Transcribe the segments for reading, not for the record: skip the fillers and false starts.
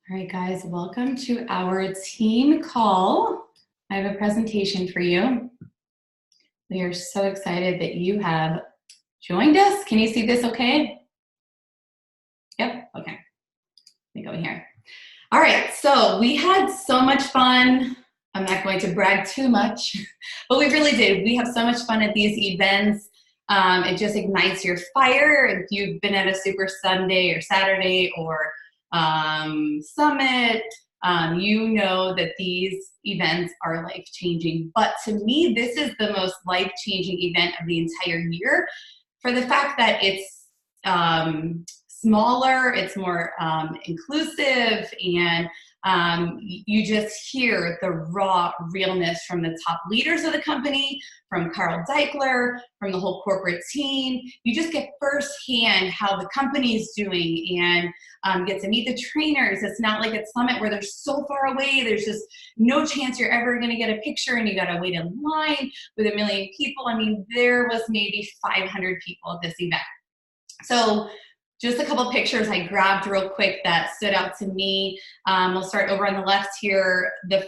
All right, guys, welcome to our team call. I have a presentation for you. We are so excited that you have joined us. Can you see this okay? Yep, okay. Let me go here. All right, so we had so much fun. I'm not going to brag too much, but we really did. We have so much fun at these events. It just ignites your fire. If you've been at a Super Sunday or Saturday or Summit, you know that these events are life-changing. But to me, this is the most life-changing event of the entire year for the fact that it's smaller, it's more inclusive, and you just hear the raw realness from the top leaders of the company, from Carl Deichler, from the whole corporate team. You just get firsthand how the company is doing and get to meet the trainers. It's not like at Summit where they're so far away, there's just no chance you're ever gonna get a picture and you gotta wait in line with a million people. I mean, there was maybe 500 people at this event. So just a couple pictures I grabbed real quick that stood out to me. We'll start over on the left here. The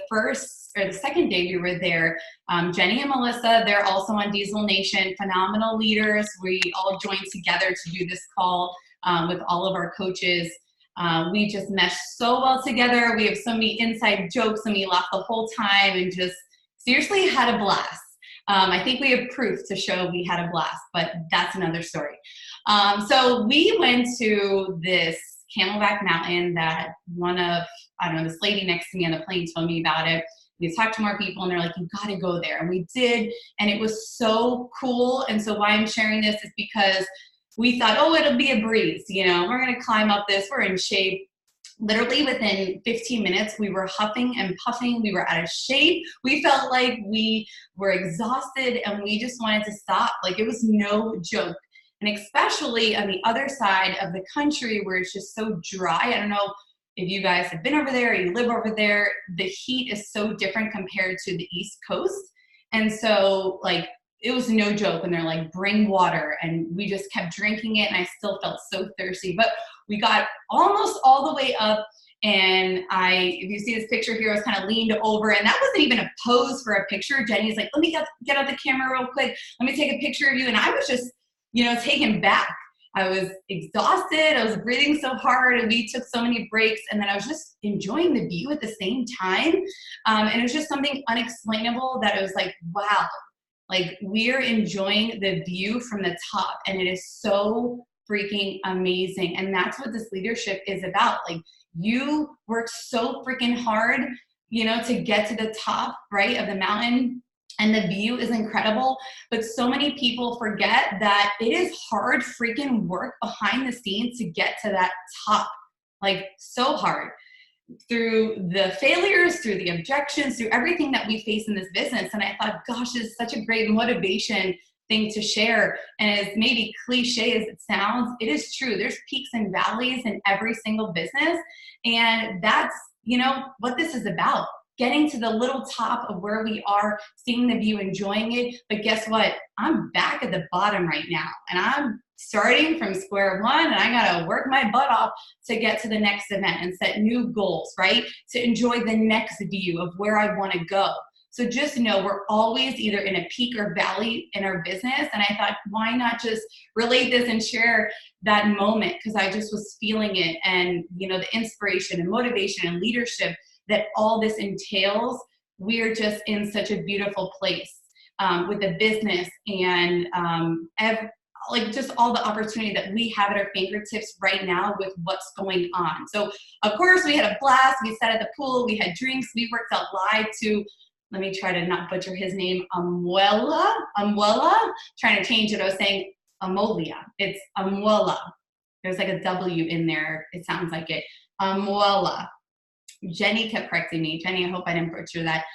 second day we were there, Jenny and Melissa, they're also on Diesel Nation, phenomenal leaders. We all joined together to do this call with all of our coaches. We just meshed so well together. We have so many inside jokes and we laughed the whole time and just seriously had a blast. I think we have proof to show we had a blast, but that's another story. So we went to this Camelback Mountain that this lady next to me on the plane told me about it. We talked to more people and they're like, you gotta go there. And we did, and it was so cool. And so why I'm sharing this is because we thought, oh, it'll be a breeze. You know, we're gonna climb up this, we're in shape. Literally within 15 minutes, we were huffing and puffing. We were out of shape. We felt like we were exhausted and we just wanted to stop. Like, it was no joke. And especially on the other side of the country where it's just so dry. I don't know if you guys have been over there or you live over there. The heat is so different compared to the East Coast. And so, like, it was no joke when they're like, bring water. And we just kept drinking it and I still felt so thirsty. But we got almost all the way up and if you see this picture here, I was kind of leaned over and that wasn't even a pose for a picture. Jenny's like, let me get out the camera real quick. Let me take a picture of you. And I was just, taken back. I was exhausted. I was breathing so hard and we took so many breaks and then I was just enjoying the view at the same time. And it was just something unexplainable that it was like, wow, like we're enjoying the view from the top and it is so freaking amazing. And that's what this leadership is about. Like, you work so freaking hard, to get to the top, right, of the mountain. And the view is incredible, but so many people forget that it is hard freaking work behind the scenes to get to that top, like so hard. Through the failures, through the objections, through everything that we face in this business. And I thought, gosh, this is such a great motivation thing to share. And as maybe cliche as it sounds, it is true. There's peaks and valleys in every single business. And that's, what this is about. Getting to the little top of where we are, seeing the view, enjoying it. But guess what? I'm back at the bottom right now. And I'm starting from square one and I gotta work my butt off to get to the next event and set new goals, right? To enjoy the next view of where I wanna go. So just know we're always either in a peak or valley in our business. And I thought, why not just relate this and share that moment? Because I just was feeling it and, the inspiration and motivation and leadership that all this entails. We're just in such a beautiful place with the business and just all the opportunity that we have at our fingertips right now with what's going on. So of course we had a blast. We sat at the pool, we had drinks, we worked out live to, let me try to not butcher his name, Amuela, trying to change it. I was saying Amolia, it's Amuela. There's like a W in there, it sounds like it, Amuela. Jenny kept correcting me. Jenny, I hope I didn't butcher that.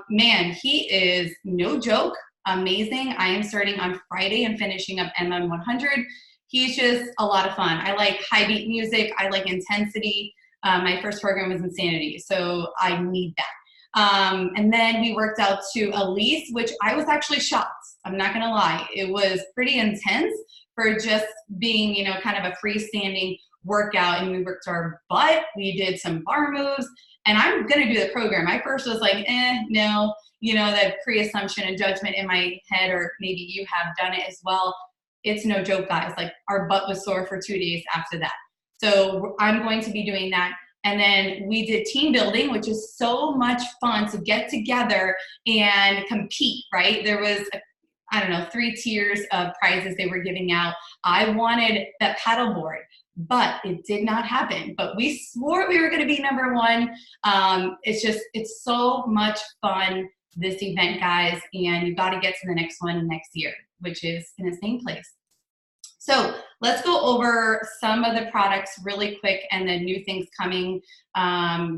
Man, he is no joke, amazing. I am starting on Friday and finishing up MM100. He's just a lot of fun. I like high beat music. I like intensity. My first program was Insanity, so I need that. And then we worked out to Elise, which I was actually shocked. I'm not gonna lie. It was pretty intense for just being, kind of a freestanding workout and we worked our butt. We did some bar moves, and I'm going to do the program. I first was like, no, you know, that pre-assumption and judgment in my head, or maybe you have done it as well. It's no joke, guys. Like, our butt was sore for 2 days after that. So I'm going to be doing that. And then we did team building, which is so much fun to get together and compete, right? There was, I don't know, 3 tiers of prizes they were giving out. I wanted that paddleboard, but it did not happen. But we swore we were going to be number 1. It's so much fun, this event, guys, and you've got to get to the next one next year, which is in the same place. So let's go over some of the products really quick and the new things coming,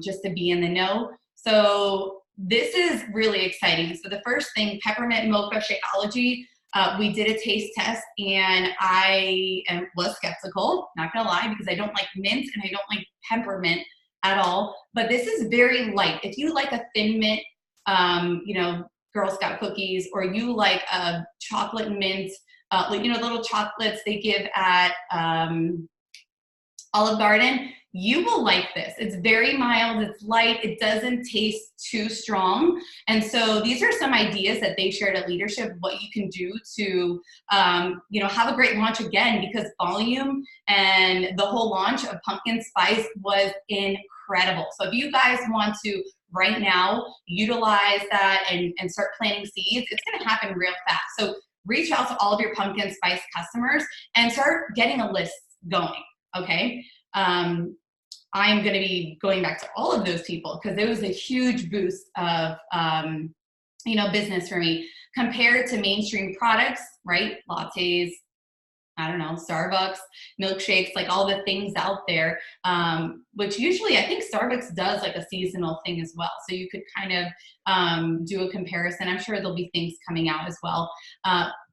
just to be in the know. So this is really exciting. So the first thing, Peppermint Mocha Shakeology, we did a taste test, and I was skeptical, not gonna lie, because I don't like mint and I don't like peppermint at all. But this is very light. If you like a Thin Mint, you know, Girl Scout cookies, or you like a chocolate mint, like, you know, little chocolates they give at Olive Garden, you will like this. It's very mild, it's light, it doesn't taste too strong. And so these are some ideas that they shared at Leadership, what you can do to, you know, have a great launch again, because volume and the whole launch of pumpkin spice was incredible. So if you guys want to right now utilize that and start planting seeds, it's gonna happen real fast. So reach out to all of your pumpkin spice customers and start getting a list going, okay? I'm going to be going back to all of those people, because it was a huge boost of, you know, business for me compared to mainstream products, right? Lattes, I don't know, Starbucks, milkshakes, like all the things out there, which usually I think Starbucks does like a seasonal thing as well. So you could kind of do a comparison. I'm sure there'll be things coming out as well.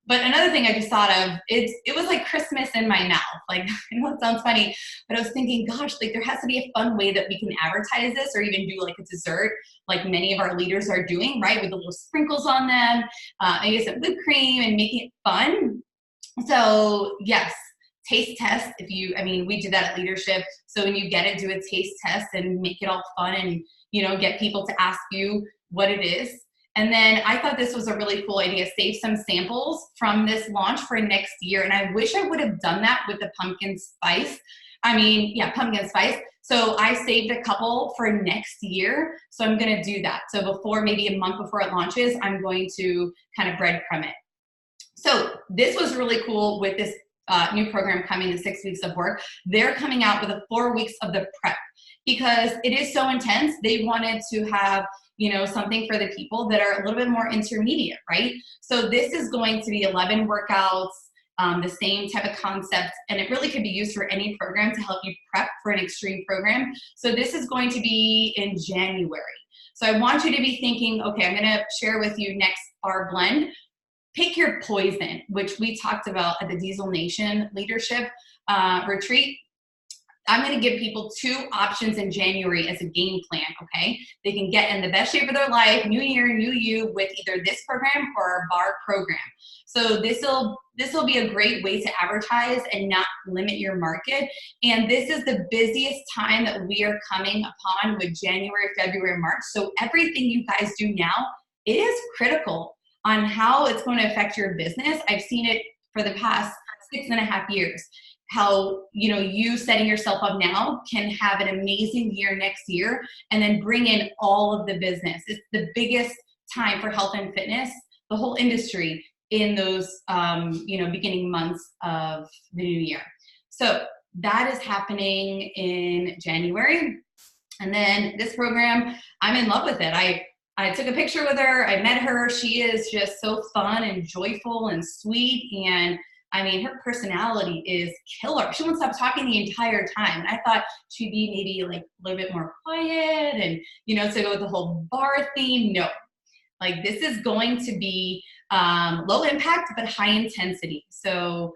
But another thing I just thought of, it was like Christmas in my mouth. Like, I know it sounds funny, but I was thinking, gosh, like there has to be a fun way that we can advertise this, or even do like a dessert, like many of our leaders are doing, right? With the little sprinkles on them, maybe some whipped cream, and making it fun. So yes, taste test. I mean, we do that at Leadership. So when you get it, do a taste test and make it all fun, and, you know, get people to ask you what it is. And then I thought this was a really cool idea, save some samples from this launch for next year. And I wish I would have done that with the pumpkin spice. I mean, yeah, pumpkin spice. So I saved a couple for next year. So I'm gonna do that. So before, maybe a month before it launches, I'm going to kind of breadcrumb it. So this was really cool with this new program coming, the 6 weeks of work. They're coming out with 4 weeks of the prep, because it is so intense. They wanted to have, you know, something for the people that are a little bit more intermediate, right? So this is going to be 11 workouts, the same type of concept, and it really could be used for any program to help you prep for an extreme program. So this is going to be in January. So I want you to be thinking, okay, I'm gonna share with you next our blend. Pick your poison, which we talked about at the Diesel Nation Leadership retreat. I'm going to give people 2 options in January as a game plan, okay? They can get in the best shape of their life, new year, new you, with either this program or our bar program. So this will be a great way to advertise and not limit your market. And this is the busiest time that we are coming upon with January, February, March. So everything you guys do now, it is critical on how it's going to affect your business. I've seen it for the past 6.5 years. How, you know, you setting yourself up now can have an amazing year next year, and then bring in all of the business. It's the biggest time for health and fitness, the whole industry, in those, you know, beginning months of the new year. So that is happening in January. And then this program, I'm in love with it. I took a picture with her, I met her. She is just so fun and joyful and sweet, and I mean, her personality is killer. She won't stop talking the entire time. And I thought she'd be maybe like a little bit more quiet and, you know, to go with the whole bar theme. No, like this is going to be low impact, but high intensity. So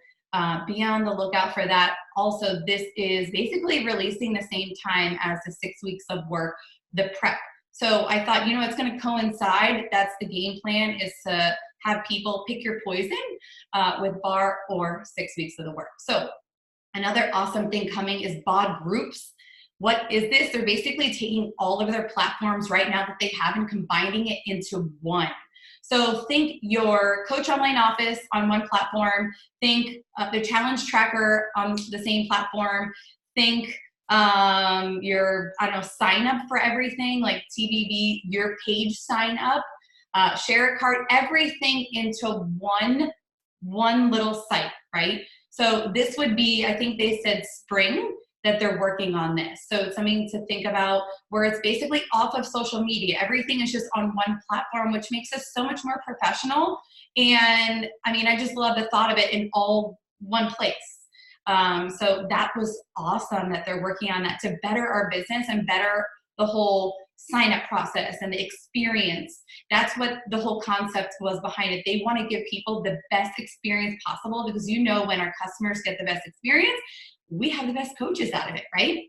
be on the lookout for that. Also, this is basically releasing the same time as the 6 weeks of work, the prep. So I thought, you know, it's going to coincide. That's the game plan, is to have people pick your poison with bar or 6 weeks of the work. So Another awesome thing coming is BOD groups. What is this? They're basically taking all of their platforms right now that they have and combining it into one. So think your Coach Online Office on one platform, think the challenge tracker on the same platform, think your, I don't know, sign up for everything like TBB, your page sign up, share a cart, everything into one little site, right? So this would be, I think they said spring that they're working on this. So it's something to think about where it's basically off of social media. Everything is just on one platform, which makes us so much more professional. And I mean, I just love the thought of it in all one place. So that was awesome that they're working on that to better our business and better the whole sign up process and the experience. That's what the whole concept was behind it. They want to give people the best experience possible because when our customers get the best experience, we have the best coaches out of it, right?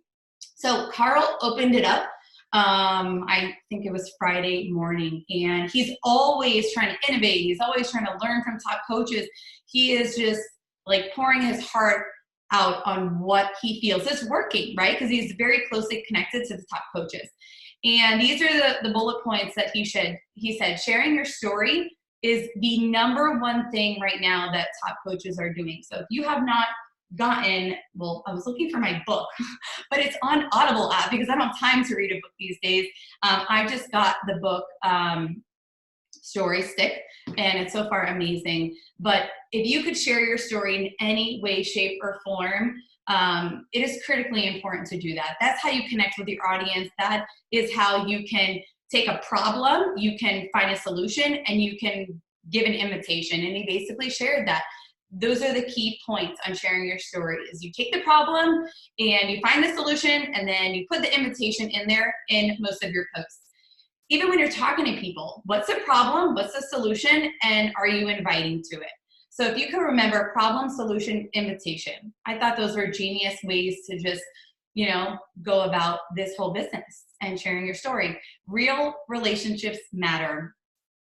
So Carl opened it up. I think it was Friday morning, and he's always trying to innovate. He's always trying to learn from top coaches. He is just like pouring his heart out on what he feels is working, right? Because he's very closely connected to the top coaches. And these are the bullet points that he said, sharing your story is the number one thing right now that top coaches are doing. So if you have not gotten, well, I was looking for my book, but it's on Audible app because I don't have time to read a book these days. I just got the book, Story Stick, and it's so far amazing. But if you could share your story in any way, shape, or form, it is critically important to do that. That's how you connect with your audience. That is how you can take a problem, you can find a solution, and you can give an invitation. And he basically shared that. Those are the key points on sharing your story is you take the problem and you find the solution and then you put the invitation in there in most of your posts. Even when you're talking to people, what's the problem, what's the solution, and are you inviting to it? So if you can remember problem, solution, invitation, I thought those were genius ways to just, go about this whole business and sharing your story. Real relationships matter.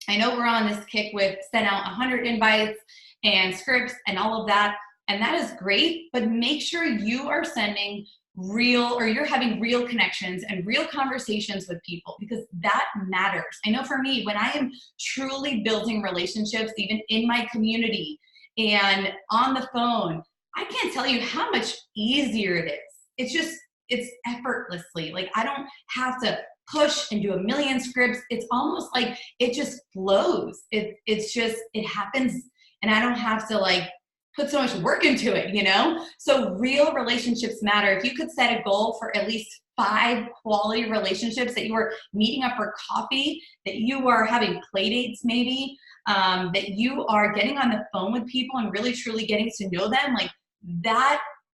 I know we're on this kick with send out 100 invites and scripts and all of that, and that is great, but make sure you are sending you're having real connections and real conversations with people because that matters. I know for me, when I am truly building relationships, even in my community and on the phone, I can't tell you how much easier it is. It's effortlessly. Like I don't have to push and do a million scripts. It's almost like it just flows. It happens and I don't have to put so much work into it, So real relationships matter. If you could set a goal for at least 5 quality relationships that you are meeting up for coffee, that you are having play dates maybe, that you are getting on the phone with people and really truly getting to know them,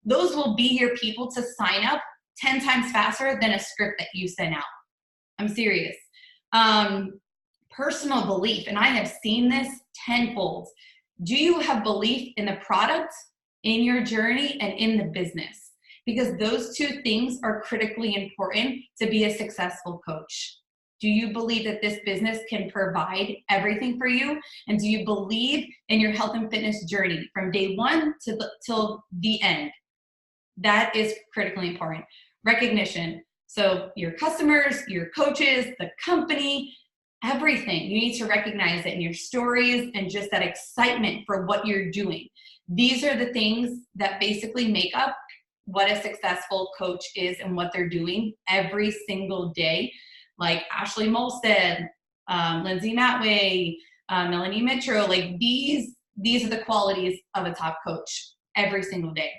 those will be your people to sign up 10 times faster than a script that you send out. I'm serious. Personal belief, and I have seen this tenfold. Do you have belief in the product, in your journey, and in the business? Because those 2 things are critically important to be a successful coach. Do you believe that this business can provide everything for you? And do you believe in your health and fitness journey from day 1 till the end? That is critically important. Recognition. So your customers, your coaches, the company, everything. You need to recognize it in your stories and just that excitement for what you're doing. These are the things that basically make up what a successful coach is and what they're doing every single day. Like Ashley Molstead, Lindsay Matway, Melanie Mitro, these are the qualities of a top coach every single day.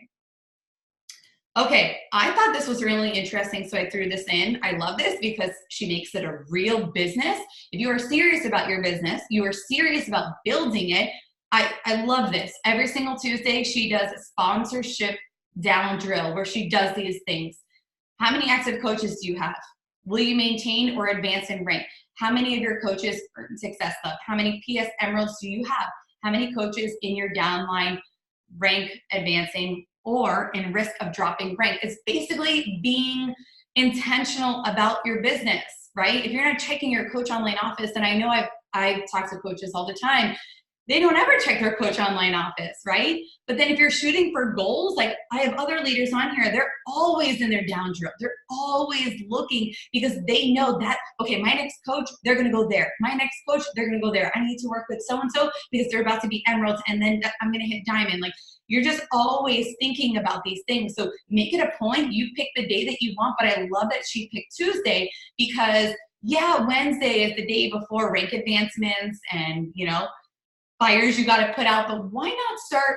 Okay, I thought this was really interesting, so I threw this in. I love this because she makes it a real business. If you are serious about your business, you are serious about building it, I love this. Every single Tuesday, she does a sponsorship down drill where she does these things. How many active coaches do you have? Will you maintain or advance in rank? How many of your coaches earn Success Club? How many PS Emeralds do you have? How many coaches in your downline rank advancing or in risk of dropping rank? It's basically being intentional about your business, right? If you're not checking your Coach Online Office, and I know I've talked to coaches all the time, they don't ever check their Coach Online office, right? But then if you're shooting for goals, like I have other leaders on here, they're always in their down drill. They're always looking because they know that, okay, my next coach, they're gonna go there. My next coach, they're gonna go there. I need to work with so-and-so because they're about to be emeralds, and then I'm gonna hit diamond. Like, you're just always thinking about these things. So make it a point. You pick the day that you want, but I love that she picked Tuesday because, yeah, Wednesday is the day before rank advancements and, you know, fires you got to put out, but why not start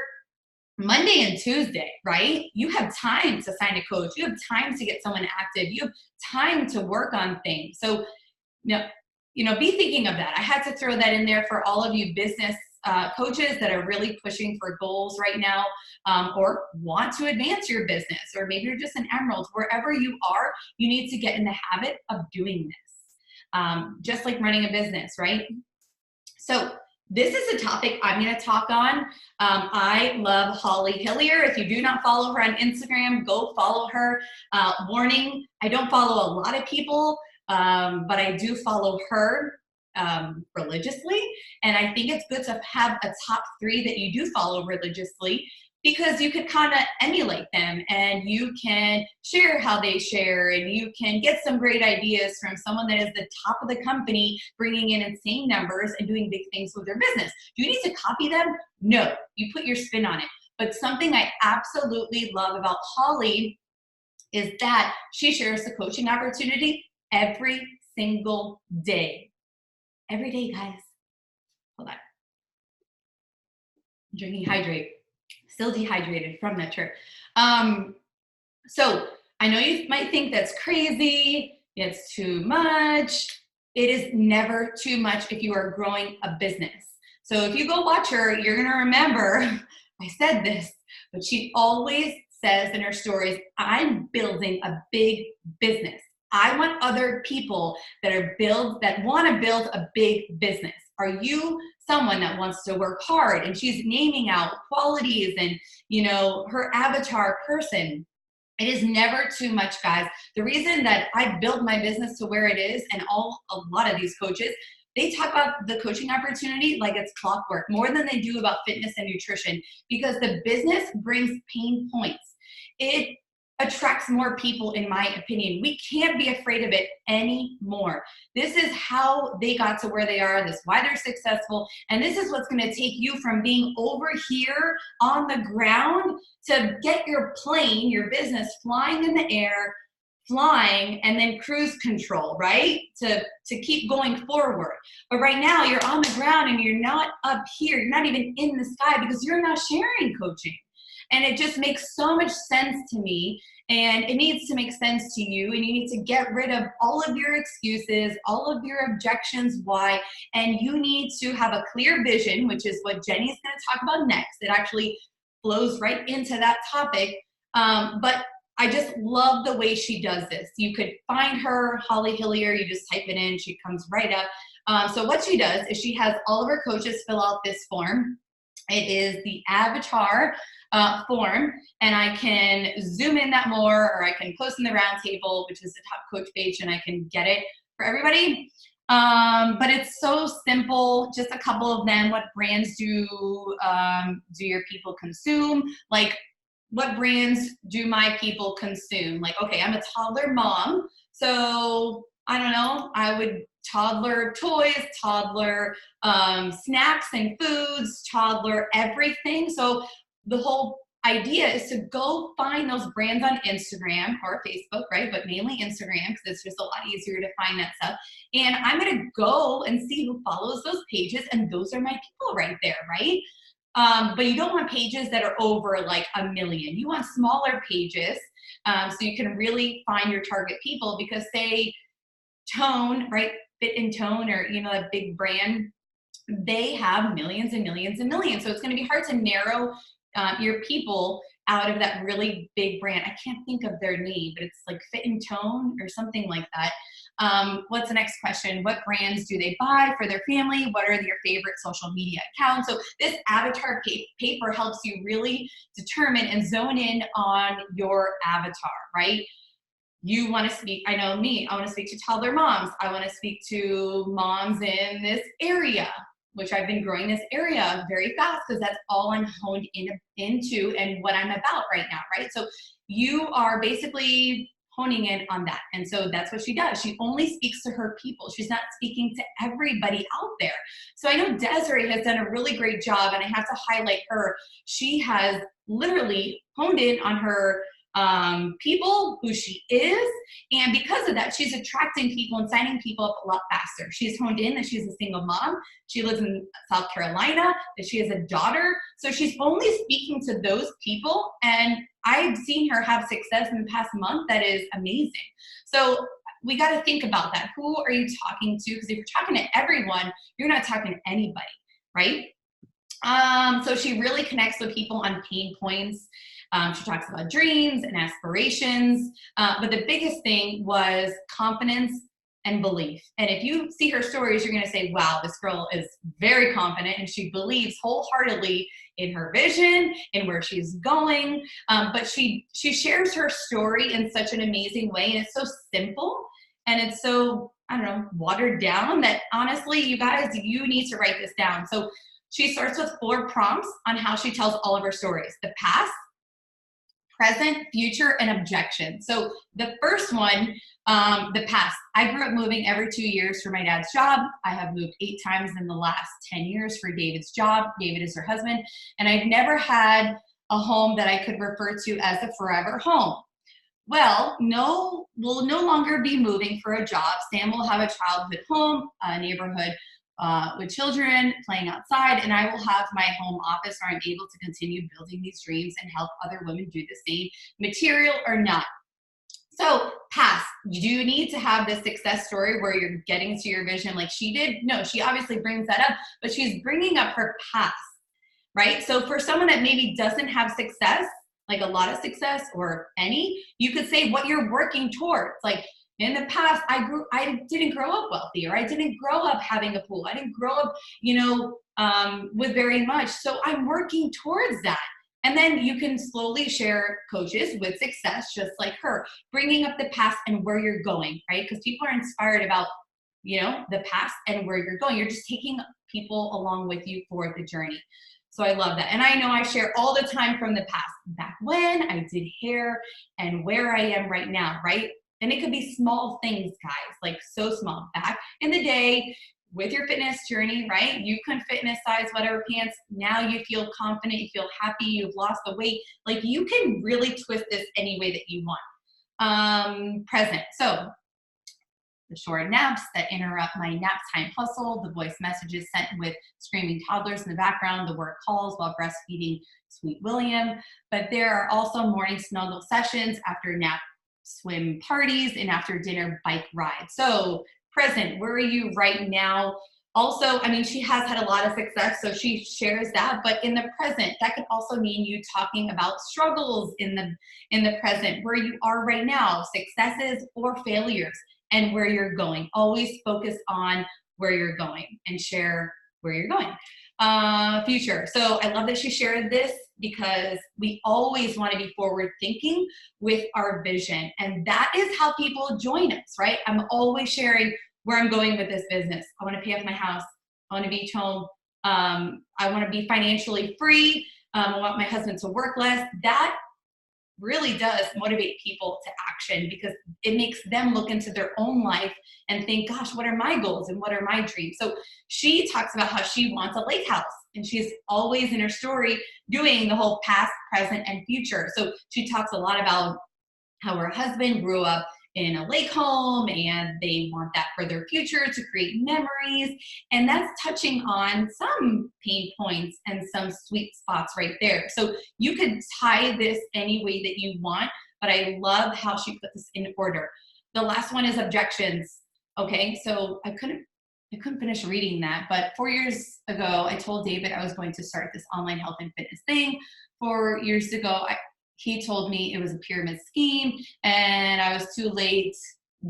Monday and Tuesday, right? You have time to sign a coach. You have time to get someone active. You have time to work on things. So, be thinking of that. I had to throw that in there for all of you business coaches that are really pushing for goals right now, or want to advance your business, or maybe you're just an emerald. Wherever you are, you need to get in the habit of doing this, just like running a business, right? So this is a topic I'm going to talk on. I love Holly Hillier. If you do not follow her on Instagram, go follow her. Warning, I don't follow a lot of people, but I do follow her religiously. And I think it's good to have a top 3 that you do follow religiously, because you could kind of emulate them and you can share how they share, and you can get some great ideas from someone that is the top of the company, bringing in insane numbers and doing big things with their business. Do you need to copy them? No, you put your spin on it. But something I absolutely love about Holly is that she shares the coaching opportunity every single day. Every day, guys. Hold on. I'm drinking Hydrate. Still dehydrated from that trip. So I know you might think that's crazy. It's too much. It is never too much if you are growing a business. So if you go watch her, you're going to remember I said this, but she always says in her stories, I'm building a big business. I want other people that want to build a big business. Are you someone that wants to work hard? And she's naming out qualities and, her avatar person. It is never too much, guys. The reason that I built my business to where it is, and a lot of these coaches, they talk about the coaching opportunity like it's clockwork, more than they do about fitness and nutrition, because the business brings pain points. It attracts more people, in my opinion. We can't be afraid of it anymore. This is how they got to where they are. This is why they're successful. And this is what's going to take you from being over here on the ground to get your plane, your business flying in the air, flying, and then cruise control, right? To keep going forward. But right now you're on the ground and you're not up here. You're not even in the sky because you're not sharing coaching. And it just makes so much sense to me, and it needs to make sense to you, and you need to get rid of all of your excuses, all of your objections why, and you need to have a clear vision, which is what Jenny's going to talk about next. It actually flows right into that topic, but I just love the way she does this. You could find her, Holly Hillier, you just type it in, she comes right up. So what she does is she has all of her coaches fill out this form. It is the avatar form, and I can zoom in that more, or I can post in the roundtable, which is the top coach page, and I can get it for everybody. But it's so simple, just a couple of them. What brands do your people consume? Like, what brands do my people consume? Like, okay, I'm a toddler mom, so I don't know, I would toddler toys, toddler snacks and foods, toddler everything. So the whole idea is to go find those brands on Instagram or Facebook, right? But mainly Instagram, because it's just a lot easier to find that stuff. And I'm going to go and see who follows those pages, and those are my people right there, right? But you don't want pages that are over like 1 million. You want smaller pages, so you can really find your target people, because say Tone, right? Fit and Tone, or that big brand, they have millions and millions and millions. So it's going to be hard to narrow your people out of that really big brand. I can't think of their name, but it's like Fit and Tone or something like that. What's the next question? What brands do they buy for their family? What are your favorite social media accounts? So this avatar paper helps you really determine and zone in on your avatar, right? You want to speak, I know me, I want to speak to toddler moms. I want to speak to moms in this area. which I've been growing this area very fast because that's all I'm honed into and what I'm about right now, right? So you are basically honing in on that. And so that's what she does. She only speaks to her people. She's not speaking to everybody out there. So I know Desiree has done a really great job, and I have to highlight her. She has literally honed in on her people, who she is, and because of that, she's attracting people and signing people up a lot faster. She's honed in that she's a single mom. She lives in South Carolina, that she has a daughter. So she's only speaking to those people, and I've seen her have success in the past month that is amazing. So we got to think about that. Who are you talking to? Because if you're talking to everyone, you're not talking to anybody, right? So she really connects with people on pain points. She talks about dreams and aspirations, but the biggest thing was confidence and belief. And if you see her stories, you're going to say, wow, this girl is very confident and she believes wholeheartedly in her vision and where she's going. But she shares her story in such an amazing way, and it's so simple and it's so, I don't know, watered down that honestly, you guys, you need to write this down. So she starts with 4 prompts on how she tells all of her stories: the past, present, future, and objection. So the first one, the past. I grew up moving every 2 years for my dad's job. I have moved 8 times in the last 10 years for David's job. David is her husband. And I've never had a home that I could refer to as a forever home. Well, no, we'll no longer be moving for a job. Sam will have a childhood home, a neighborhood with children playing outside, and I will have my home office where I'm able to continue building these dreams and help other women do the same, material or not. So past, you do need to have this success story where you're getting to your vision like she did. No, she obviously brings that up, but she's bringing up her past, right? So for someone that maybe doesn't have success, like a lot of success or any, you could say what you're working towards. Like, in the past, I didn't grow up wealthy, or I didn't grow up having a pool. I didn't grow up, with very much. So I'm working towards that. And then you can slowly share coaches with success, just like her, bringing up the past and where you're going, right? Because people are inspired about, the past and where you're going. You're just taking people along with you for the journey. So I love that. And I know I share all the time from the past, back when I did hair and where I am right now, right? And it could be small things, guys, like so small. Back in the day with your fitness journey, right? You couldn't fitness size whatever pants. Now you feel confident, you feel happy, you've lost the weight. Like, you can really twist this any way that you want. Present. So the short naps that interrupt my nap time hustle, the voice messages sent with screaming toddlers in the background, the work calls while breastfeeding sweet William. But there are also morning snuggle sessions after nap swim parties and after dinner bike rides. So present, where are you right now? Also, I mean, she has had a lot of success, so she shares that, but in the present, that could also mean you talking about struggles in the present, where you are right now, successes or failures, and where you're going. Always focus on where you're going and share where you're going. Future. So I love that she shared this, because we always want to be forward thinking with our vision. And that is how people join us, right? I'm always sharing where I'm going with this business. I want to pay off my house. I want a beach home. I want to be financially free. I want my husband to work less. That really does motivate people to action, because it makes them look into their own life and think, gosh, what are my goals and what are my dreams? So she talks about how she wants a lake house, and she's always in her story doing the whole past, present, and future. So she talks a lot about how her husband grew up in a lake home and they want that for their future to create memories. And that's touching on some pain points and some sweet spots right there. So you could tie this any way that you want, but I love how she put this in order. The last one is objections. Okay, so I couldn't finish reading that, but 4 years ago, I told David I was going to start this online health and fitness thing. 4 years ago, he told me it was a pyramid scheme and I was too late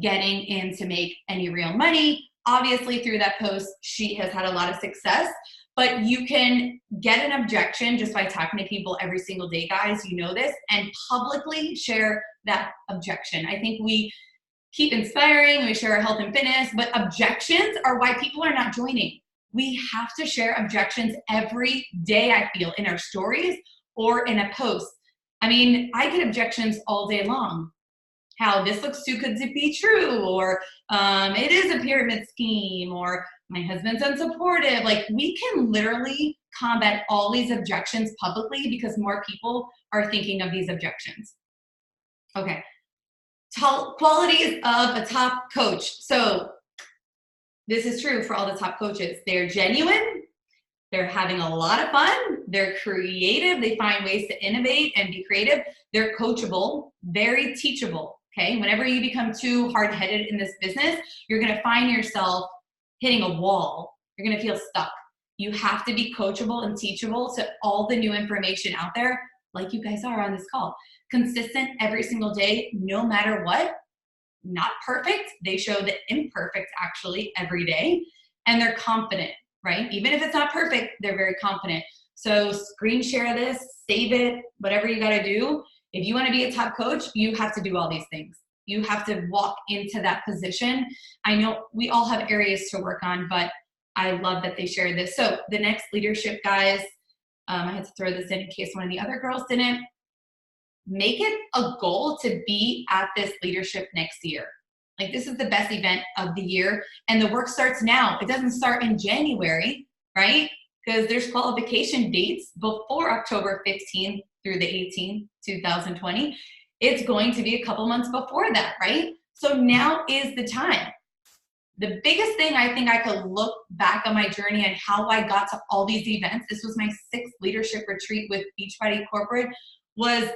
getting in to make any real money. Obviously, through that post, she has had a lot of success, but you can get an objection just by talking to people every single day, guys. You know this, and publicly share that objection. I think we keep inspiring, we share our health and fitness, but objections are why people are not joining. We have to share objections every day, I feel, in our stories or in a post. I mean, I get objections all day long. How this looks too good to be true, or it is a pyramid scheme, or my husband's unsupportive. Like, we can literally combat all these objections publicly because more people are thinking of these objections. Okay, qualities of a top coach. So this is true for all the top coaches. They're genuine, they're having a lot of fun, they're creative, they find ways to innovate and be creative, they're coachable, very teachable. Okay, whenever you become too hard-headed in this business, you're gonna find yourself hitting a wall. You're gonna feel stuck. You have to be coachable and teachable to all the new information out there, like you guys are on this call. Consistent every single day, no matter what. Not perfect. They show the imperfect actually every day. And they're confident, right? Even if it's not perfect, they're very confident. So screen share this, save it, whatever you gotta do. If you wanna be a top coach, you have to do all these things. You have to walk into that position. I know we all have areas to work on, but I love that they shared this. So the next leadership, guys, I had to throw this in case one of the other girls didn't. Make it a goal to be at this leadership next year. Like, this is the best event of the year, and the work starts now. It doesn't start in January, right? Because there's qualification dates before October 15th through the 18th, 2020. It's going to be a couple months before that, right? So now is the time. The biggest thing I think I could look back on my journey and how I got to all these events, this was my 6th leadership retreat with Beachbody Corporate, was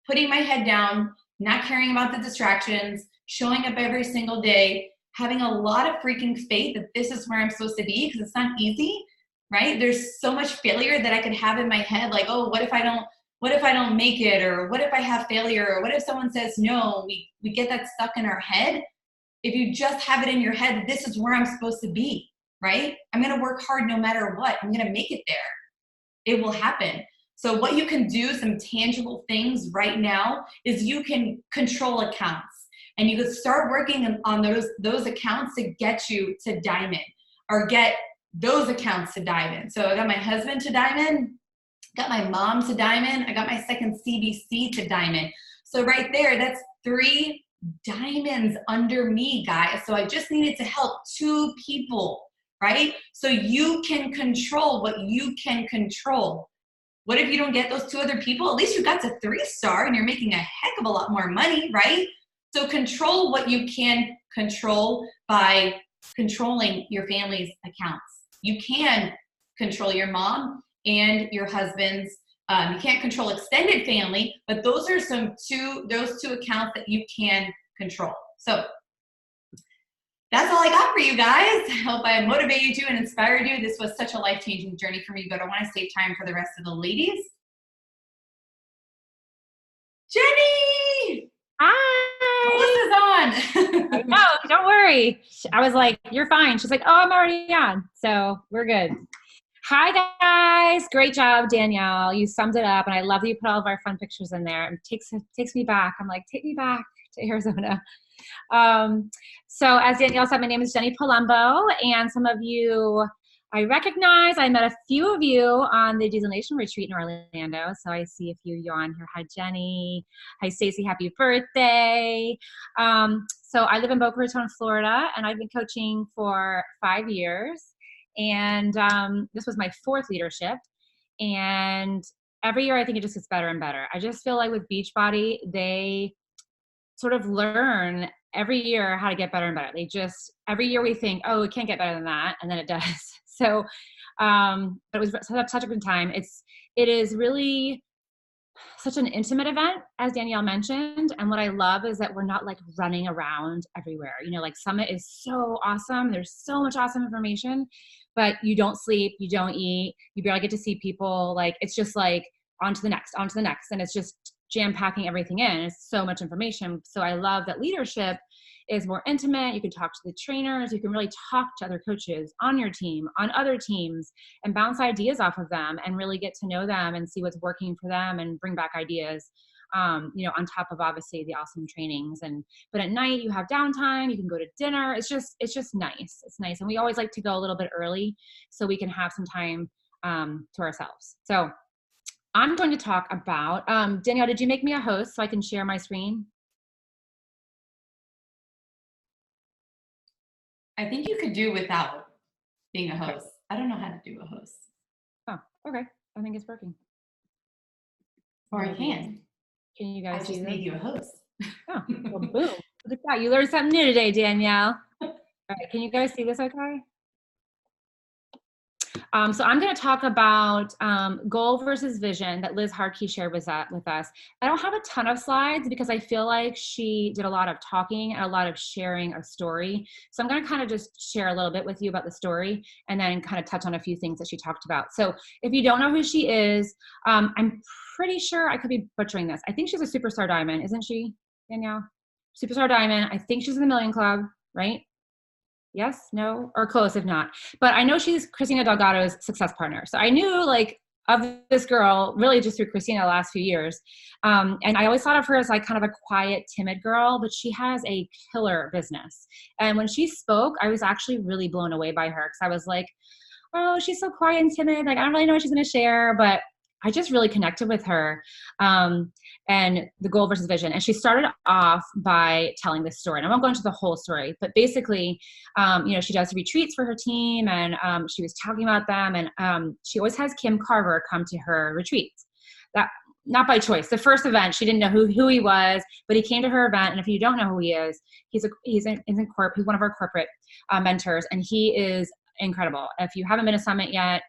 putting my head down, not caring about the distractions, showing up every single day, having a lot of freaking faith that this is where I'm supposed to be, because it's not easy, right? There's so much failure that I could have in my head, like, oh, what if I don't make it? Or what if I have failure? Or what if someone says no? We get that stuck in our head. If you just have it in your head, this is where I'm supposed to be, right? I'm gonna work hard no matter what. I'm gonna make it there. It will happen. So what you can do, some tangible things right now, is you can control accounts. And you could start working on those accounts to get you to diamond, or get those accounts to diamond. So I got my husband to diamond, got my mom to diamond, I got my second CBC to diamond. So right there, that's 3 diamonds under me, guys. So I just needed to help 2 people, right? So you can control what you can control. What if you don't get those 2 other people? At least you got to 3-star and you're making a heck of a lot more money, right? So control what you can control by controlling your family's accounts. You can control your mom and your husband's. You can't control extended family, but those are those 2 accounts that you can control. So that's all I got for you guys. I hope I motivated you and inspired you. This was such a life-changing journey for me, but I want to save time for the rest of the ladies. Jenny! Hi! Melissa's on. No, don't worry. I was like, you're fine. She's like, oh, I'm already on. So we're good. Hi, guys. Great job, Danielle. You summed it up, and I love that you put all of our fun pictures in there. It takes me back. I'm like, take me back to Arizona. So as Danielle said, my name is Jenny Palumbo, and some of you I recognize. I met a few of you on the Diesel Nation retreat in Orlando, so I see a few of you on here. Hi, Jenny. Hi, Stacey. Happy birthday. So I live in Boca Raton, Florida, and I've been coaching for 5 years, and this was my 4th leadership, and every year I think it just gets better and better. I just feel like with Beachbody, they sort of learn every year how to get better and better. They just, every year we think, oh, it can't get better than that. And then it does. So, but it was such a good time. It is really such an intimate event, as Danielle mentioned. And what I love is that we're not like running around everywhere. You know, like Summit is so awesome. There's so much awesome information, but you don't sleep, you don't eat, you barely get to see people. Like, it's just like on to the next. And it's just jam-packing everything in. It's so much information. So I love that leadership is more intimate. You can talk to the trainers. You can really talk to other coaches on your team, on other teams, and bounce ideas off of them and really get to know them and see what's working for them and bring back ideas. on top of obviously the awesome trainings. But at night you have downtime, you can go to dinner. It's just nice. It's nice. And we always like to go a little bit early so we can have some time to ourselves. So I'm going to talk about, Danielle, did you make me a host so I can share my screen? I think you could do without being a host. I don't know how to do a host. Oh, okay. I think it's working. Or I can. Can you guys see this? I just made you a host. Oh, well, boom. Look at that. You learned something new today, Danielle. All right. Can you guys see this okay? So I'm going to talk about goal versus vision that Liz Harkey shared with us. I don't have a ton of slides because I feel like she did a lot of talking and a lot of sharing a story. So I'm going to kind of just share a little bit with you about the story and then kind of touch on a few things that she talked about. So if you don't know who she is, I'm pretty sure I could be butchering this. I think she's a superstar diamond, isn't she, Danielle? Superstar diamond. I think she's in the Million Club, right? Yes, no, or close if not. But I know she's Christina Delgado's success partner. So I knew like of this girl really just through Christina the last few years. And I always thought of her as like kind of a quiet, timid girl, but she has a killer business. And when she spoke, I was actually really blown away by her because I was like, oh, she's so quiet and timid. Like, I don't really know what she's going to share, but I just really connected with her and the goal versus vision. And she started off by telling this story. And I won't go into the whole story, but basically, she does retreats for her team and she was talking about them. And she always has Kim Carver come to her retreats. That not by choice. The first event, she didn't know who he was, but he came to her event. And if you don't know who he is, he's one of our corporate mentors, and he is incredible. If you haven't been to Summit yet,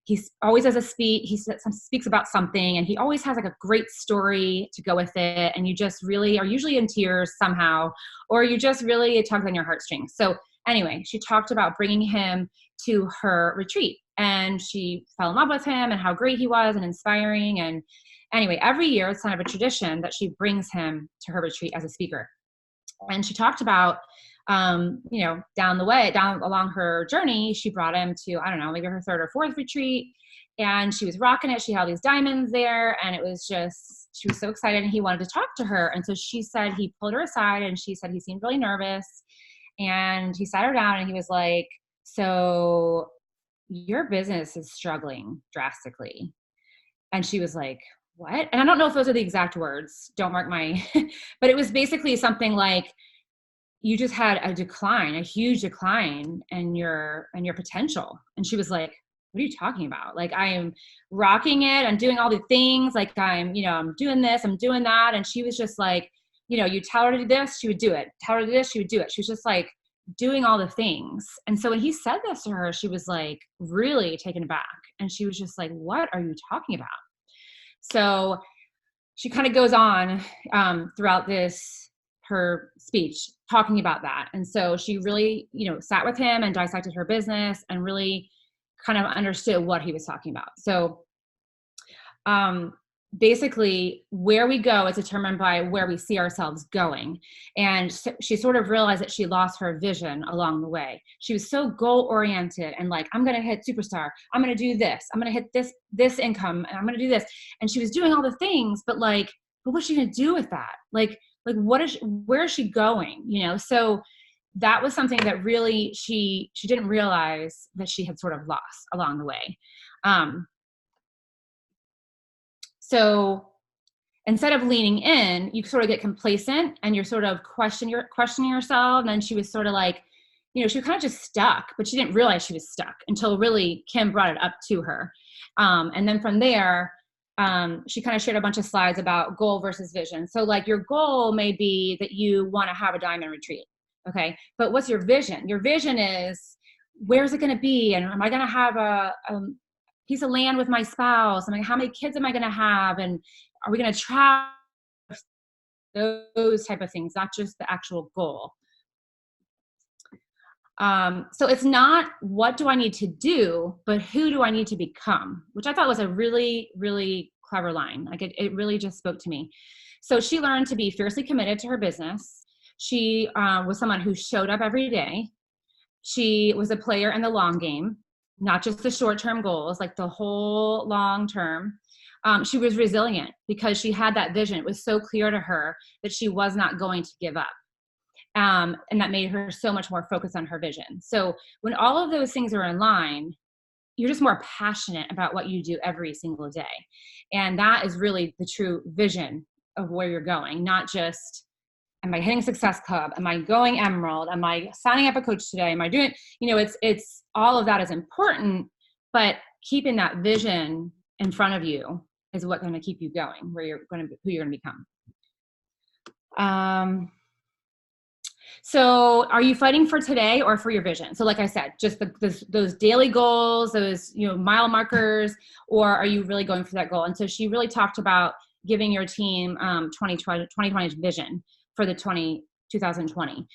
he always has a speech. He speaks about something, and he always has like a great story to go with it. And you just really are usually in tears somehow, or you just really, it tugs on your heartstrings. So anyway, she talked about bringing him to her retreat, and she fell in love with him and how great he was and inspiring. And anyway, every year it's kind of a tradition that she brings him to her retreat as a speaker. And she talked about, down along her journey, she brought him to, I don't know, maybe her third or fourth retreat, and she was rocking it. She had all these diamonds there, and it was just, she was so excited, and he wanted to talk to her. And so she said, he pulled her aside, and she said he seemed really nervous, and he sat her down, and he was like, so your business is struggling drastically. And she was like, what? And I don't know if those are the exact words, don't mark my, but it was basically something like, you just had a huge decline in your potential. And she was like, what are you talking about? Like, I am rocking it. I'm doing all the things. Like I'm doing this, I'm doing that. And she was just like, you tell her to do this, she would do it. Tell her to do this, she would do it. She was just like doing all the things. And so when he said this to her, she was like really taken aback. And she was just like, what are you talking about? So she kind of goes on throughout her speech talking about that. And so she really, sat with him and dissected her business and really kind of understood what he was talking about. So basically where we go is determined by where we see ourselves going. And so she sort of realized that she lost her vision along the way. She was so goal oriented and like, I'm going to hit superstar. I'm going to do this. I'm going to hit this income, and I'm going to do this. And she was doing all the things, but what's she going to do with that? Like where is she going? So that was something that really she didn't realize that she had sort of lost along the way. So instead of leaning in, you sort of get complacent and you're sort of questioning yourself. And then she was sort of like, she was kind of just stuck, but she didn't realize she was stuck until really Kim brought it up to her. And then from there, she kind of shared a bunch of slides about goal versus vision. So like your goal may be that you want to have a diamond retreat. Okay. But what's your vision? Your vision is, where's it going to be? And am I going to have a piece of land with my spouse? How many kids am I going to have? And are we going to travel? Those type of things, not just the actual goal. So it's not what do I need to do, but who do I need to become, which I thought was a really, really clever line. Like it really just spoke to me. So she learned to be fiercely committed to her business. She was someone who showed up every day. She was a player in the long game, not just the short-term goals, like the whole long term. she was resilient because she had that vision. It was so clear to her that she was not going to give up. And that made her so much more focused on her vision. So when all of those things are in line, you're just more passionate about what you do every single day. And that is really the true vision of where you're going, not just, am I hitting Success Club? Am I going Emerald? Am I signing up a coach today? Am I doing, it's all of that is important, but keeping that vision in front of you is what's going to keep you going, who you're going to become. So are you fighting for today or for your vision? So like I said, just those daily goals, those, mile markers, or are you really going for that goal? And so she really talked about giving your team 2020 vision for the 2020.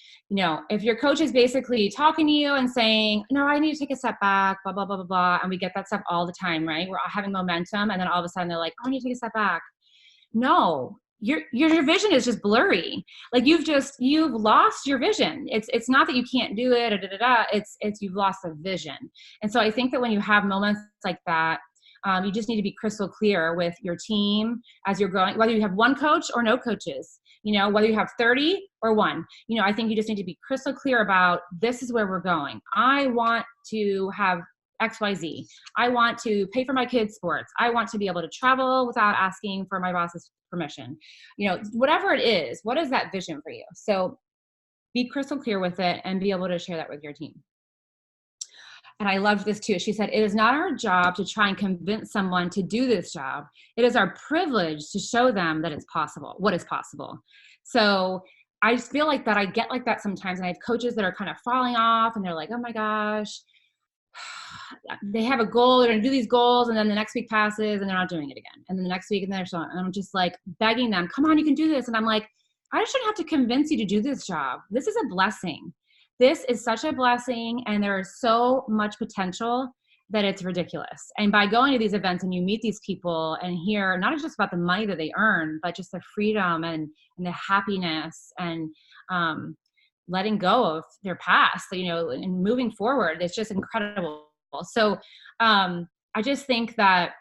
If your coach is basically talking to you and saying, no, I need to take a step back, blah, blah, blah, blah, blah. And we get that stuff all the time, right? We're all having momentum. And then all of a sudden they're like, oh, I need to take a step back. No, your vision is just blurry. Like you've lost your vision. It's not that you can't do it, it's you've lost the vision. And so I think that when you have moments like that, you just need to be crystal clear with your team as you're growing, whether you have one coach or no coaches, whether you have 30 or one, I think you just need to be crystal clear about, this is where we're going. I want to have XYZ. I want to pay for my kids' sports. I want to be able to travel without asking for my boss's permission. Whatever it is, what is that vision for you? So be crystal clear with it and be able to share that with your team. And I loved this too. She said, it is not our job to try and convince someone to do this job. It is our privilege to show them that it's possible, what is possible. So I just feel like that I get like that sometimes. And I have coaches that are kind of falling off and they're like, oh my gosh, they have a goal, they're going to do these goals, and then the next week passes and they're not doing it again. And then the next week and they're so on. And I'm just like begging them, come on, you can do this. And I'm like, I shouldn't have to convince you to do this job. This is a blessing. This is such a blessing. And there is so much potential that it's ridiculous. And by going to these events and you meet these people and hear not just about the money that they earn, but just the freedom and the happiness and, letting go of their past, and moving forward, it's just incredible. So I just think that,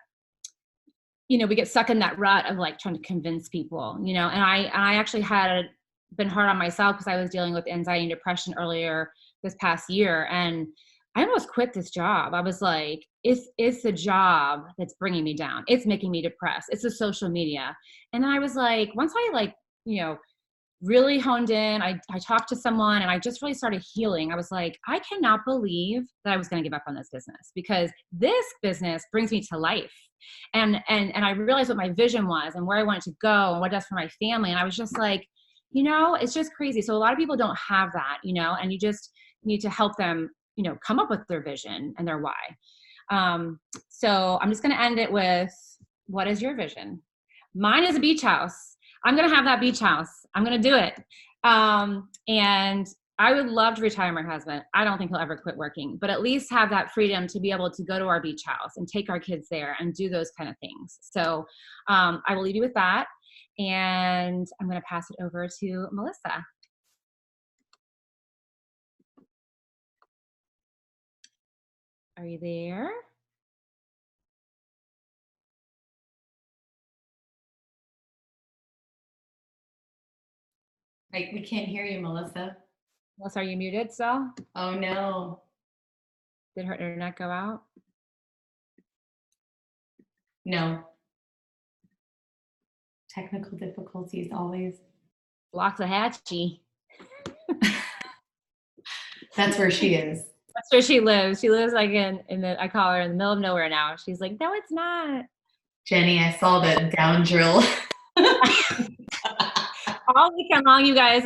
we get stuck in that rut of like trying to convince people, and I actually had been hard on myself because I was dealing with anxiety and depression earlier this past year. And I almost quit this job. I was like, it's the job that's bringing me down. It's making me depressed. It's the social media. And then I was like, once I really honed in, I talked to someone and I just really started healing. I was like, I cannot believe that I was going to give up on this business because this business brings me to life. And I realized what my vision was and where I wanted to go and what it does for my family. And I was just like, it's just crazy. So a lot of people don't have that, and you just need to help them, come up with their vision and their why. So I'm just going to end it with, what is your vision? Mine is a beach house. I'm going to have that beach house. I'm going to do it. And I would love to retire my husband. I don't think he'll ever quit working, but at least have that freedom to be able to go to our beach house and take our kids there and do those kind of things. So I will leave you with that. And I'm going to pass it over to Melissa. Are you there? Like, we can't hear you, Melissa. Melissa, are you muted still? Oh, no. Did her internet go out? No. Technical difficulties always. Loxahatchee. That's where she is. That's where she lives. She lives like in the, I call her in the middle of nowhere now. She's like, no, it's not. Jenny, I saw the down drill. All weekend long, you guys,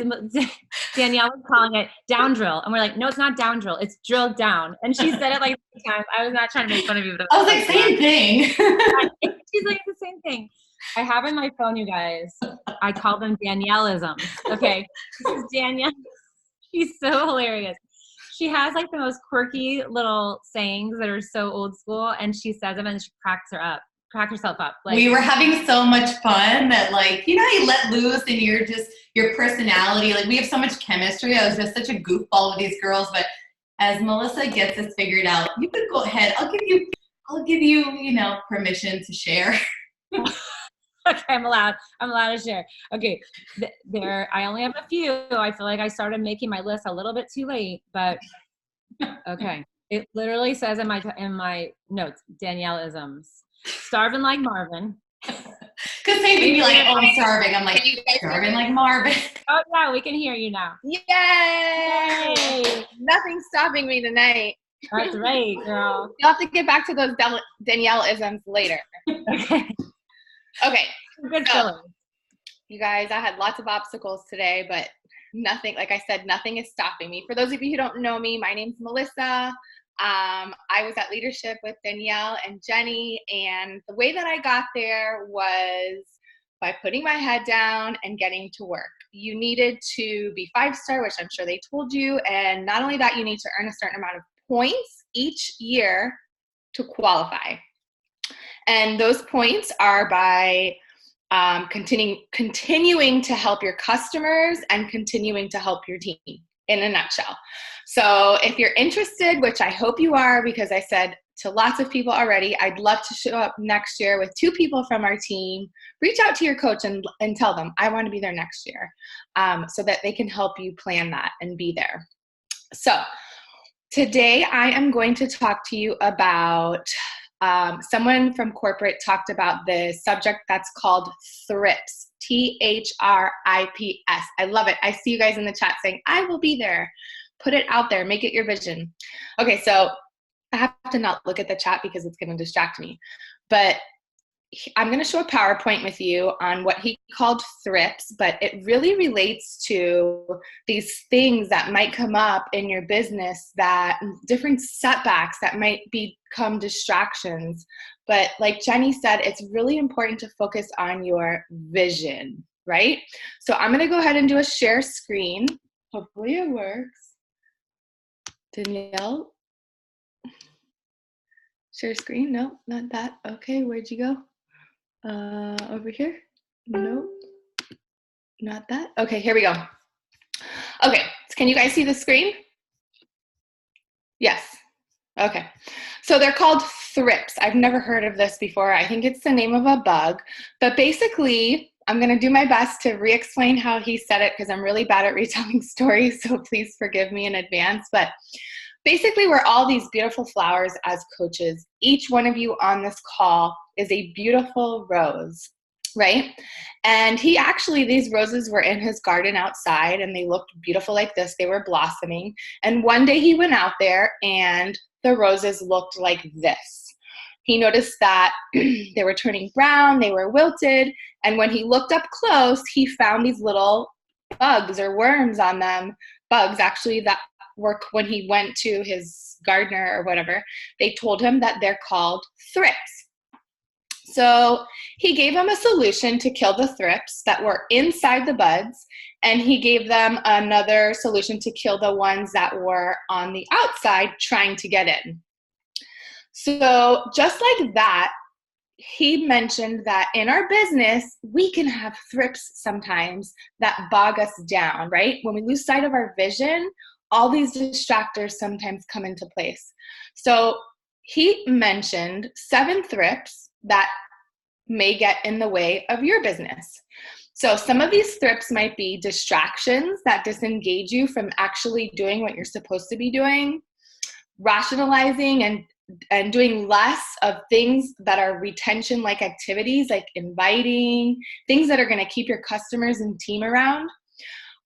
Danielle was calling it down drill. And we're like, no, it's not down drill. It's drilled down. And she said it like 3 times. I was not trying to make fun of you. But I was like, same thing. She's like, the same thing. I have on my phone, you guys. I call them Danielleisms. Okay. This is Danielle. She's so hilarious. She has like the most quirky little sayings that are so old school. And she says them and she cracks herself up. Like, we were having so much fun that, like, you let loose and your personality, like, we have so much chemistry. I was just such a goofball with these girls, but as Melissa gets this figured out, you could go ahead. I'll give you, permission to share. Okay, I'm allowed to share. Okay, there. I only have a few. I feel like I started making my list a little bit too late, but okay. It literally says in my notes, Danielle-isms. Starving like Marvin. Because they may be like, oh, I'm starving. I'm like, starving like Marvin. Oh yeah, we can hear you now. Yay! Yay! Nothing's stopping me tonight. That's right, girl. You'll have to get back to those Danielle-isms later. Okay. Okay. Good So, feeling. you guys, I had lots of obstacles today, but nothing, like I said, nothing is stopping me. For those of you who don't know me, my name's Melissa. I was at leadership with Danielle and Jenny, and the way that I got there was by putting my head down and getting to work. You needed to be 5-star, which I'm sure they told you, and not only that, you need to earn a certain amount of points each year to qualify. And those points are by continuing to help your customers and continuing to help your team, in a nutshell. So if you're interested, which I hope you are, because I said to lots of people already, I'd love to show up next year with 2 people from our team. Reach out to your coach and tell them, I want to be there next year, so that they can help you plan that and be there. So today I am going to talk to you about someone from corporate talked about the subject that's called THRIPS, THRIPS. I love it. I see you guys in the chat saying, I will be there. Put it out there. Make it your vision. Okay, so I have to not look at the chat because it's going to distract me. But I'm going to show a PowerPoint with you on what he called THRIPS, but it really relates to these things that might come up in your business, that different setbacks that might become distractions. But like Jenny said, it's really important to focus on your vision, right? So I'm going to go ahead and do a share screen. Hopefully it works. Danielle? Share screen? No, not that. Okay, where'd you go? Over here? Nope. Not that. Okay, here we go. Okay, can you guys see the screen? Yes. Okay. So they're called THRIPS. I've never heard of this before. I think it's the name of a bug. But basically, I'm going to do my best to re-explain how he said it because I'm really bad at retelling stories, so please forgive me in advance. But basically, we're all these beautiful flowers as coaches. Each one of you on this call is a beautiful rose, right? And these roses were in his garden outside, and they looked beautiful like this. They were blossoming. And one day he went out there, and the roses looked like this. He noticed that they were turning brown, they were wilted, and when he looked up close, he found these little bugs or worms on them. Bugs, actually, that work when he went to his gardener or whatever, they told him that they're called THRIPS. So he gave them a solution to kill the THRIPS that were inside the buds, and he gave them another solution to kill the ones that were on the outside trying to get in. So just like that, he mentioned that in our business, we can have THRIPS sometimes that bog us down, right? When we lose sight of our vision, all these distractors sometimes come into place. So he mentioned 7 THRIPS that may get in the way of your business. So some of these THRIPS might be distractions that disengage you from actually doing what you're supposed to be doing, rationalizing and doing less of things that are retention-like activities, like inviting, things that are going to keep your customers and team around,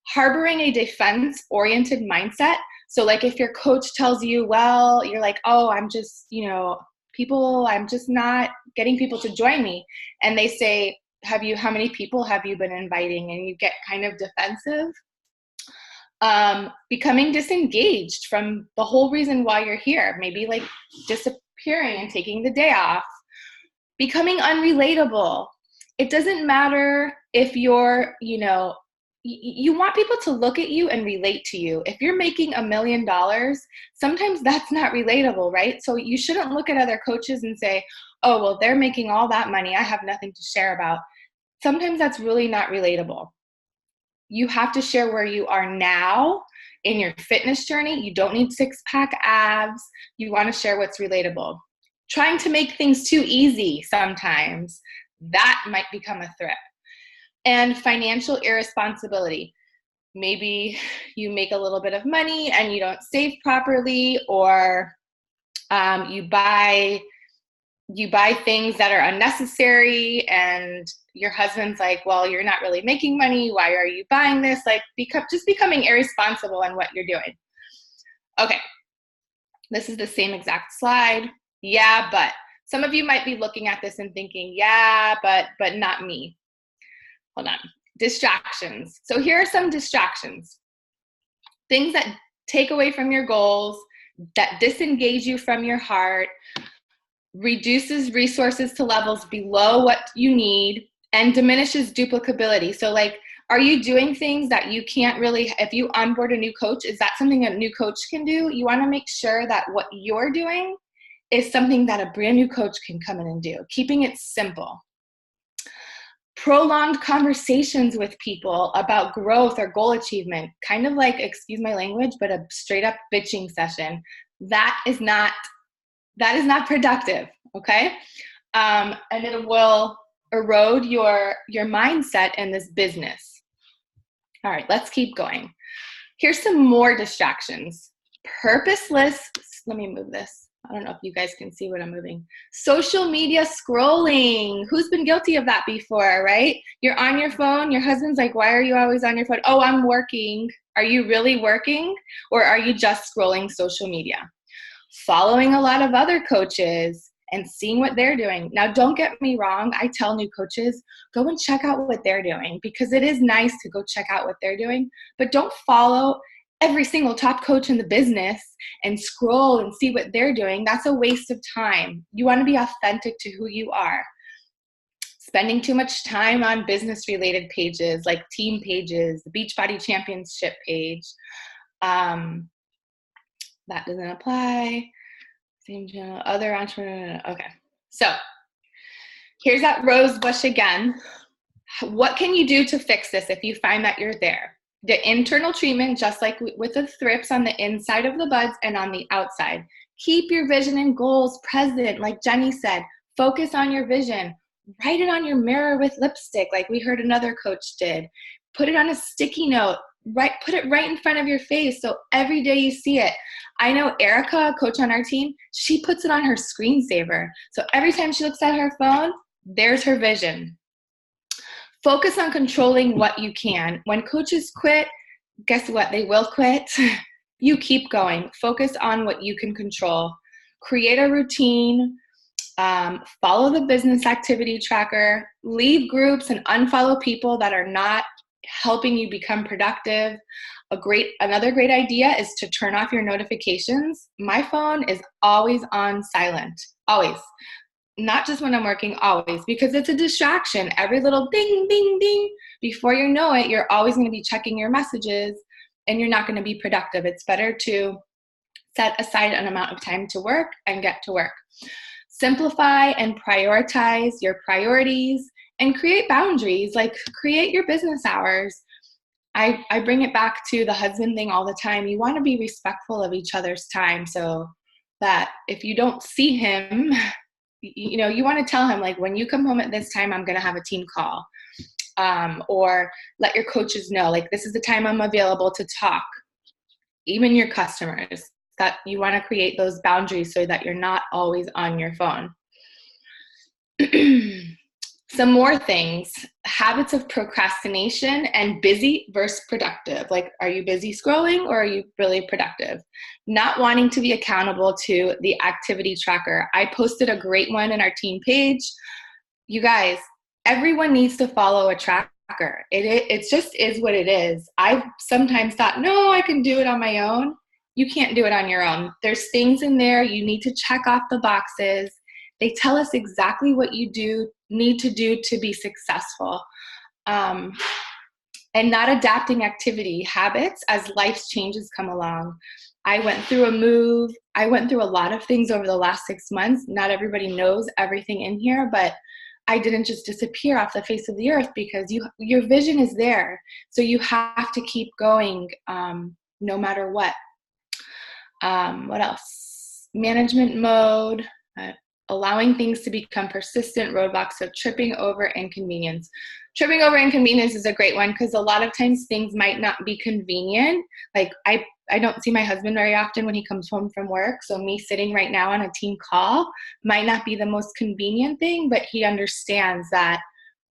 harboring a defense-oriented mindset. So like if your coach tells you, well, you're like, oh, I'm just not getting people to join me. And they say, how many people have you been inviting? And you get kind of defensive. Becoming disengaged from the whole reason why you're here, maybe like disappearing and taking the day off, becoming unrelatable. It doesn't matter if you're, you want people to look at you and relate to you. If you're making $1 million, sometimes that's not relatable, right? So you shouldn't look at other coaches and say, oh, well, they're making all that money. I have nothing to share about. Sometimes that's really not relatable. You have to share where you are now in your fitness journey. You don't need 6-pack abs. You want to share what's relatable. Trying to make things too easy sometimes. That might become a thrip. And financial irresponsibility. Maybe you make a little bit of money and you don't save properly, or you buy things that are unnecessary, and your husband's like, well, you're not really making money. Why are you buying this? Like, just becoming irresponsible in what you're doing. Okay, this is the same exact slide. Yeah, but some of you might be looking at this and thinking, yeah, but not me. Hold on. Distractions. So here are some distractions. Things that take away from your goals, that disengage you from your heart, reduces resources to levels below what you need, and diminishes duplicability. So like, are you doing things that you can't really, if you onboard a new coach, is that something a new coach can do? You want to make sure that what you're doing is something that a brand new coach can come in and do, keeping it simple. Prolonged conversations with people about growth or goal achievement, kind of like, excuse my language, but a straight up bitching session. That is not productive, okay? And it will erode your mindset in this business. All right, let's keep going. Here's some more distractions. Purposeless, let me move this. I don't know if you guys can see what I'm moving. Social media scrolling. Who's been guilty of that before, right? You're on your phone. Your husband's like, why are you always on your phone? Oh, I'm working. Are you really working? Or are you just scrolling social media? Following a lot of other coaches and seeing what they're doing. Now, don't get me wrong. I tell new coaches, go and check out what they're doing, because it is nice to go check out what they're doing, but don't follow every single top coach in the business and scroll and see what they're doing. That's a waste of time. You want to be authentic to who you are. Spending too much time on business related pages like team pages, the Beachbody Championship page. That doesn't apply. Same channel, other entrepreneur. Okay. So here's that rose bush again. What can you do to fix this if you find that you're there? The internal treatment, just like with the thrips, on the inside of the buds and on the outside. Keep your vision and goals present. Like Jenny said, focus on your vision. Write it on your mirror with lipstick, like we heard another coach did. Put it on a sticky note. Put it right in front of your face so every day you see it. I know Erica, a coach on our team, she puts it on her screensaver. So every time she looks at her phone, there's her vision. Focus on controlling what you can. When coaches quit, guess what? They will quit. You keep going. Focus on what you can control. Create a routine. Follow the business activity tracker. Leave groups and unfollow people that are not helping you become productive. Another great idea is to turn off your notifications. My phone is always on silent. Always. Not just when I'm working, always, because it's a distraction. Every little ding, ding, ding, before you know it, you're always going to be checking your messages and you're not going to be productive. It's better to set aside an amount of time to work and get to work. Simplify and prioritize your priorities and create boundaries, like create your business hours. I bring it back to the husband thing all the time. You want to be respectful of each other's time, so that if you don't see him, you want to tell him, like, when you come home at this time, I'm going to have a team call. Or let your coaches know, like, this is the time I'm available to talk. Even your customers, that you want to create those boundaries so that you're not always on your phone. Some more things, habits of procrastination and busy versus productive. Like, are you busy scrolling or are you really productive? Not wanting to be accountable to the activity tracker. I posted a great one in our team page. You guys, everyone needs to follow a tracker. It just is what it is. I've sometimes thought, no, I can do it on my own. You can't do it on your own. There's things in there you need to check off the boxes. They tell us exactly what you need to do to be successful. And not adapting activity habits as life's changes come along. I went through a move. I went through a lot of things over the last 6 months. Not everybody knows everything in here, but I didn't just disappear off the face of the earth, because your vision is there. So you have to keep going no matter what. What else? Management mode. allowing things to become persistent roadblocks. So tripping over inconvenience. Tripping over inconvenience is a great one because a lot of times things might not be convenient. Like I don't see my husband very often when he comes home from work. So me sitting right now on a team call might not be the most convenient thing, but he understands that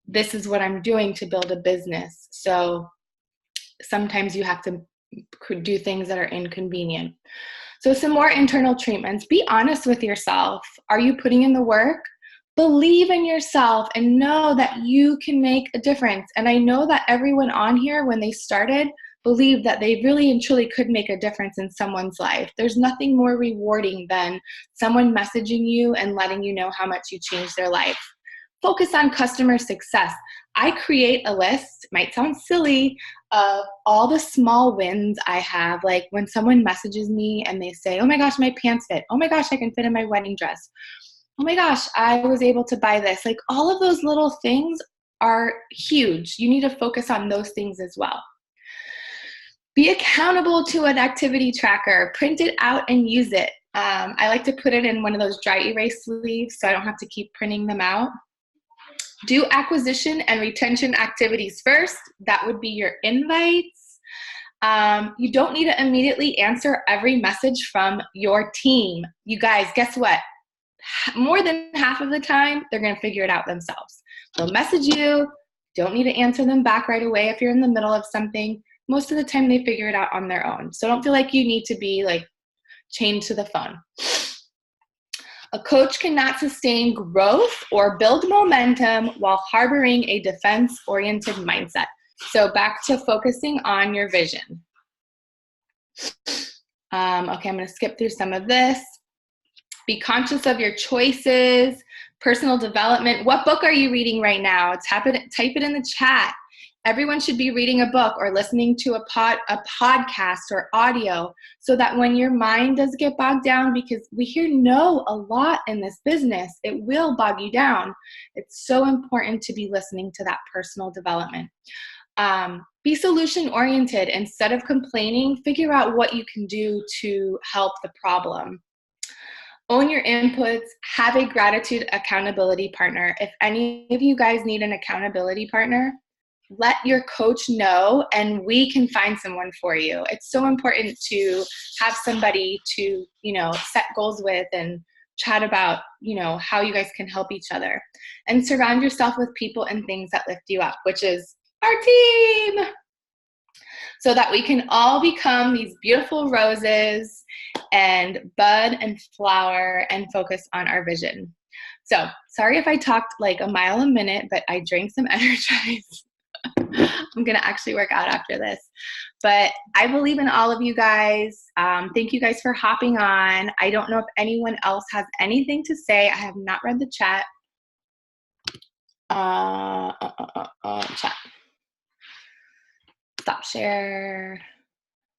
this is what I'm doing to build a business. So sometimes you have to do things that are inconvenient. So some more internal treatments. Be honest with yourself. Are you putting in the work? Believe in yourself and know that you can make a difference. And I know that everyone on here, when they started, believed that they really and truly could make a difference in someone's life. There's nothing more rewarding than someone messaging you and letting you know how much you changed their life. Focus on customer success. I create a list, might sound silly, of all the small wins I have. Like when someone messages me and they say, oh my gosh, my pants fit. Oh my gosh, I can fit in my wedding dress. Oh my gosh, I was able to buy this. Like all of those little things are huge. You need to focus on those things as well. Be accountable to an activity tracker. Print it out and use it. I like to put it in one of those dry erase sleeves so I don't have to keep printing them out. Do acquisition and retention activities first. That would be your invites. You don't need to immediately answer every message from your team. You guys, guess what? More than half of the time, they're going to figure it out themselves. They'll message you. Don't need to answer them back right away if you're in the middle of something. Most of the time, they figure it out on their own. So don't feel like you need to be like chained to the phone. A coach cannot sustain growth or build momentum while harboring a defense-oriented mindset. So back to focusing on your vision. Okay, I'm going to skip through some of this. Be conscious of your choices, personal development. What book are you reading right now? Type it in the chat. Everyone should be reading a book or listening to a podcast or audio so that when your mind does get bogged down, because we hear no a lot in this business, it will bog you down. It's so important to be listening to that personal development. Be solution-oriented. Instead of complaining, figure out what you can do to help the problem. Own your inputs. Have a gratitude accountability partner. If any of you guys need an accountability partner, let your coach know and we can find someone for you. It's so important to have somebody to, set goals with and chat about, how you guys can help each other. And surround yourself with people and things that lift you up, which is our team. So that we can all become these beautiful roses and bud and flower and focus on our vision. So sorry if I talked like a mile a minute, but I drank some Energize. I'm going to actually work out after this. But I believe in all of you guys. Thank you guys for hopping on. I don't know if anyone else has anything to say. I have not read the chat. Chat. Stop share.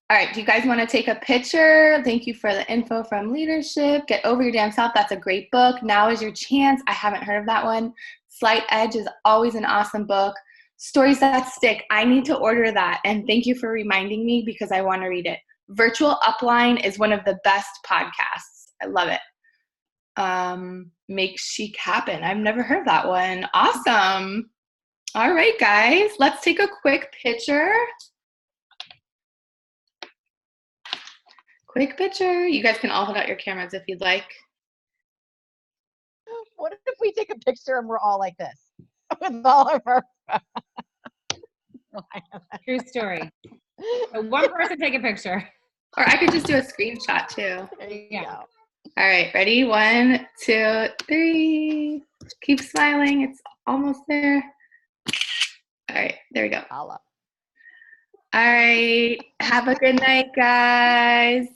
All right, do you guys want to take a picture? Thank you for the info from leadership. Get Over Your Damn Self. That's a great book. Now is your chance. I haven't heard of that one. Slight Edge is always an awesome book. Stories That Stick. I need to order that. And thank you for reminding me because I want to read it. Virtual Upline is one of the best podcasts. I love it. Make Chic Happen. I've never heard that one. Awesome. All right, guys. Let's take a quick picture. Quick picture. You guys can all hold out your cameras if you'd like. What if we take a picture and we're all like this? With all of our... True story. So one person take a picture. Or I could just do a screenshot too. There you Yeah. go. All right, ready? 1, 2, 3. Keep smiling. It's almost there. All right, there we go. Holla. All right. Have a good night, guys.